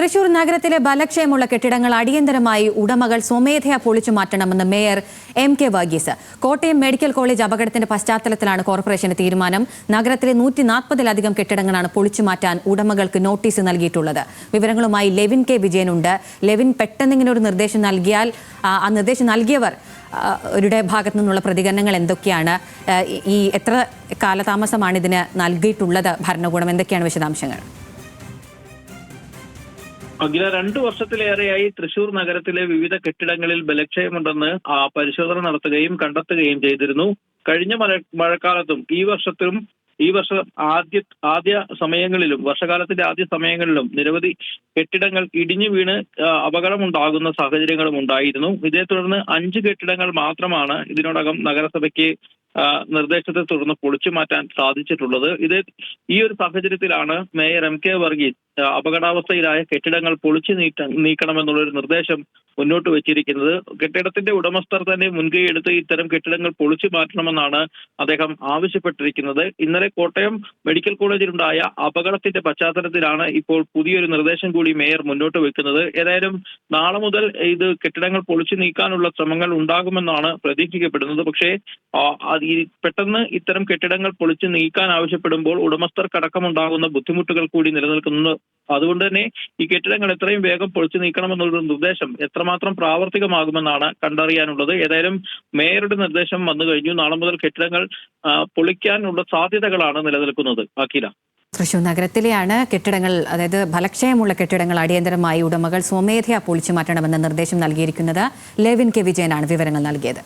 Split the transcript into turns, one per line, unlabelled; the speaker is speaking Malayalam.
തൃശൂർ നഗരത്തിലെ ബലക്ഷയമുള്ള കെട്ടിടങ്ങൾ അടിയന്തരമായി ഉടമകൾ സ്വമേധയാ പൊളിച്ചു മാറ്റണമെന്ന് mayor MK. Varghese. Kottayam medical college അപകടത്തിന്റെ പശ്ചാത്തലത്തിലാണ് കോർപ്പറേഷന്റെ തീരുമാനം. നഗരത്തിലെ 140-ലധികം കെട്ടിടങ്ങളാണ് പൊളിച്ചു മാറ്റാൻ ഉടമകൾക്ക് നോട്ടീസ് നൽകിയിട്ടുള്ളത്. വിവരങ്ങളുമായി ലെവിൻ കെ. വിജയനുണ്ട്. ലെവിൻ, പെട്ടെന്നിങ്ങനെ ഒരു നിർദ്ദേശം നൽകിയാൽ ആ നിർദ്ദേശം നൽകിയവർ അവരുടെ ഭാഗത്തു നിന്നുള്ള പ്രതികരണങ്ങൾ എന്തൊക്കെയാണ്? ഈ എത്ര കാലതാമസമാണ് ഇതിന് നൽകിയിട്ടുള്ളത് ഭരണകൂടം? എന്തൊക്കെയാണ് വിശദാംശങ്ങൾ?
അഖില, 2 വർഷത്തിലേറെയായി തൃശൂർ നഗരത്തിലെ വിവിധ കെട്ടിടങ്ങളിൽ ബലക്ഷയമുണ്ടെന്ന് പരിശോധന നടത്തുകയും കണ്ടെത്തുകയും ചെയ്തിരുന്നു. കഴിഞ്ഞ മഴക്കാലത്തും ഈ വർഷം ആദ്യ സമയങ്ങളിലും വർഷകാലത്തിന്റെ ആദ്യ സമയങ്ങളിലും നിരവധി കെട്ടിടങ്ങൾ ഇടിഞ്ഞു വീണ് അപകടമുണ്ടാകുന്ന സാഹചര്യങ്ങളും ഉണ്ടായിരുന്നു. ഇതേ തുടർന്ന് 5 കെട്ടിടങ്ങൾ മാത്രമാണ് ഇതിനോടകം നഗരസഭയ്ക്ക് നിർദ്ദേശത്തെ തുടർന്ന് പൊളിച്ചു മാറ്റാൻ സാധിച്ചിട്ടുള്ളത്. ഈ ഒരു സാഹചര്യത്തിലാണ് മേയർ എം.കെ. വർഗീസ് അപകടാവസ്ഥയിലായ കെട്ടിടങ്ങൾ പൊളിച്ചു നീക്കണമെന്നുള്ളൊരു നിർദ്ദേശം മുന്നോട്ട് വെച്ചിരിക്കുന്നത്. കെട്ടിടത്തിന്റെ ഉടമസ്ഥർ തന്നെ മുൻകൈയെടുത്ത് ഇത്തരം കെട്ടിടങ്ങൾ പൊളിച്ചു മാറ്റണമെന്നാണ് അദ്ദേഹം ആവശ്യപ്പെട്ടിരിക്കുന്നത്. ഇന്നലെ കോട്ടയം മെഡിക്കൽ കോളേജിലുണ്ടായ അപകടത്തിന്റെ പശ്ചാത്തലത്തിലാണ് ഇപ്പോൾ പുതിയൊരു നിർദ്ദേശം കൂടി മേയർ മുന്നോട്ട് വെക്കുന്നത്. ഏതായാലും നാളെ മുതൽ ഇത് കെട്ടിടങ്ങൾ പൊളിച്ചു നീക്കാനുള്ള ശ്രമങ്ങൾ ഉണ്ടാകുമെന്നാണ് പ്രതീക്ഷിക്കപ്പെടുന്നത്. പക്ഷേ പെട്ടെന്ന് ഇത്തരം കെട്ടിടങ്ങൾ പൊളിച്ചു നീക്കാൻ ആവശ്യപ്പെടുമ്പോൾ ഉടമസ്ഥർക്കടക്കമുണ്ടാകുന്ന ബുദ്ധിമുട്ടുകൾ കൂടി നിലനിൽക്കുന്നു. അതുകൊണ്ട് തന്നെ ഈ കെട്ടിടങ്ങൾ എത്രയും വേഗം പൊളിച്ചു നീക്കണമെന്നുള്ള നിർദ്ദേശം എത്രമാത്രം പ്രാവർത്തികമാകുമെന്നാണ് കണ്ടറിയാനുള്ളത്. ഏതായാലും മേയറുടെ നിർദ്ദേശം വന്നു കഴിഞ്ഞു. നാളെ മുതൽ കെട്ടിടങ്ങൾ പൊളിക്കാനുള്ള സാധ്യതകളാണ് നിലനിൽക്കുന്നത്. അഖില,
തൃശൂർ നഗരത്തിലെയാണ് കെട്ടിടങ്ങൾ, അതായത് ബലക്ഷയമുള്ള കെട്ടിടങ്ങൾ അടിയന്തരമായി ഉടമകൾ സ്വമേധയാ പൊളിച്ചു മാറ്റണമെന്ന നിർദ്ദേശം നൽകിയിരിക്കുന്നത്. ലെവിൻ കെ. വിജയനാണ് വിവരങ്ങൾ നൽകിയത്.